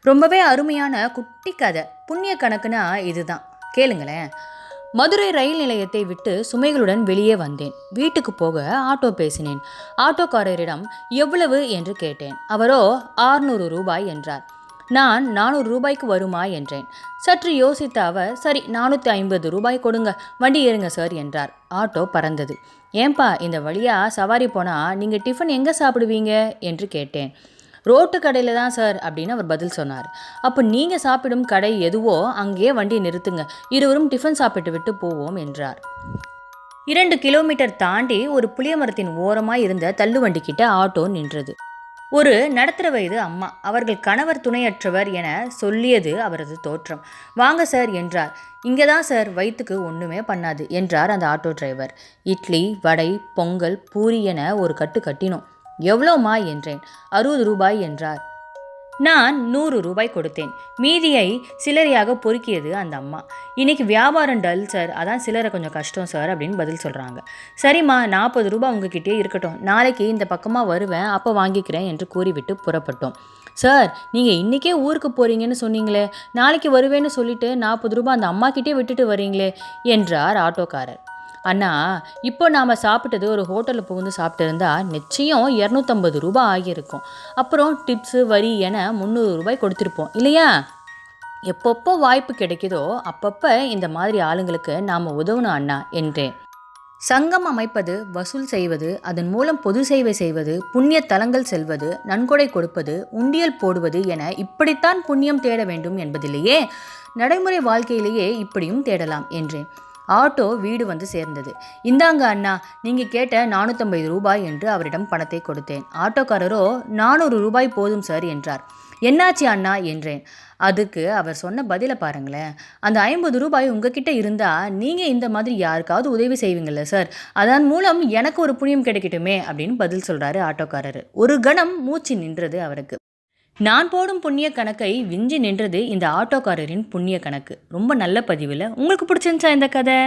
ரொம்பவே அருமையான குட்டி கதை. புண்ணிய கணக்குனா இதுதான், கேளுங்களேன். மதுரை ரயில் நிலையத்தை விட்டு சுமைகளுடன் வெளியே வந்தேன். வீட்டுக்கு போக ஆட்டோ பேசினேன். ஆட்டோக்காரரிடம் எவ்வளவு என்று கேட்டேன். அவரோ 600 ரூபாய் என்றார். நான் 400 ரூபாய்க்கு வருமா என்றேன். சற்று யோசித்த அவர், சரி 450 ரூபாய் கொடுங்க, வண்டி ஏறுங்க சார் என்றார். ஆட்டோ பறந்தது. ஏன்பா, இந்த வழியா சவாரி போனா நீங்க டிஃபன் எங்க சாப்பிடுவீங்க என்று கேட்டேன். ரோட்டு கடையில் தான் சார் அப்படின்னு அவர் பதில் சொன்னார். அப்போ நீங்கள் சாப்பிடும் கடை எதுவோ அங்கேயே வண்டியை நிறுத்துங்க, இருவரும் டிஃபன் சாப்பிட்டு விட்டு போவோம் என்றார். 2 கிலோமீட்டர் தாண்டி ஒரு புளிய மரத்தின் ஓரமாய் இருந்த தள்ளுவண்டி கிட்ட ஆட்டோ நின்றது. ஒரு நடுத்தர வயது அம்மா. அவர்கள் கணவர் துணையற்றவர் என சொல்லியது அவரது தோற்றம். வாங்க சார் என்றார். இங்கே தான் சார், வயிற்றுக்கு ஒன்றுமே பண்ணாது என்றார் அந்த ஆட்டோ டிரைவர். இட்லி, வடை, பொங்கல், பூரி என ஒரு கட்டு கட்டினோம். எவ்வளோமா என்றேன். 60 ரூபாய் என்றார். நான் 100 ரூபாய் கொடுத்தேன். மீதியை சில்லறையாக பொறுக்கியது அந்த அம்மா. இன்னைக்கு வியாபாரம் டல் சார், அதான் சில்லறை கொஞ்சம் கஷ்டம் சார் அப்படின்னு பதில் சொல்கிறாங்க. சரிம்மா, 40 ரூபாய் உங்ககிட்டே இருக்கட்டும், நாளைக்கு இந்த பக்கமாக வருவேன், அப்போ வாங்கிக்கிறேன் என்று கூறிவிட்டு புறப்பட்டோம். சார், நீங்கள் இன்றைக்கே ஊருக்கு போகிறீங்கன்னு சொன்னீங்களே, நாளைக்கு வருவேன்னு சொல்லிட்டு 40 ரூபாய் அந்த அம்மாக்கிட்டே விட்டுட்டு வரீங்களே என்றார் ஆட்டோக்காரர். அண்ணா, இப்போ நாம் சாப்பிட்டது ஒரு ஹோட்டலில் புகுந்து சாப்பிட்டு இருந்தால் நிச்சயம் 250 ரூபாய் ஆகியிருக்கும். அப்புறம் டிப்ஸு, வரி என 300 ரூபாய் கொடுத்துருப்போம் இல்லையா? எப்பப்போ வாய்ப்பு கிடைக்குதோ அப்பப்போ இந்த மாதிரி ஆளுங்களுக்கு நாம் உதவணும் அண்ணா என்றேன். சங்கம் அமைப்பது, வசூல் செய்வது, அதன் மூலம் பொது சேவை செய்வது, புண்ணிய தலங்கள் செல்வது, நன்கொடை கொடுப்பது, உண்டியல் போடுவது என இப்படித்தான் புண்ணியம் தேட வேண்டும் என்பதிலேயே நடைமுறை வாழ்க்கையிலேயே இப்படியும் தேடலாம் என்றேன். ஆட்டோ வீடு வந்து சேர்ந்தது. இந்தாங்க அண்ணா, நீங்கள் கேட்ட 450 ரூபாய் என்று அவரிடம் பணத்தை கொடுத்தேன். ஆட்டோக்காரரோ 400 ரூபாய் போதும் சார் என்றார். என்னாச்சு அண்ணா என்றேன். அதுக்கு அவர் சொன்ன பதிலை பாருங்களேன். அந்த 50 ரூபாய் உங்ககிட்ட இருந்தால் நீங்கள் இந்த மாதிரி யாருக்காவது உதவி செய்வீங்கள்ல சார், அதன் மூலம் எனக்கு ஒரு புண்ணியம் கிடைக்கட்டுமே அப்படின்னு பதில் சொல்கிறாரு ஆட்டோக்காரர். ஒரு கணம் மூச்சு நின்றது அவருக்கு. நான் போடும் புண்ணிய கணக்கை விஞ்சி நின்றது இந்த ஆட்டோக்காரரின் புண்ணிய கணக்கு. ரொம்ப நல்ல பதிவில். உங்களுக்கு பிடிச்சிருந்துச்சா இந்த கதை?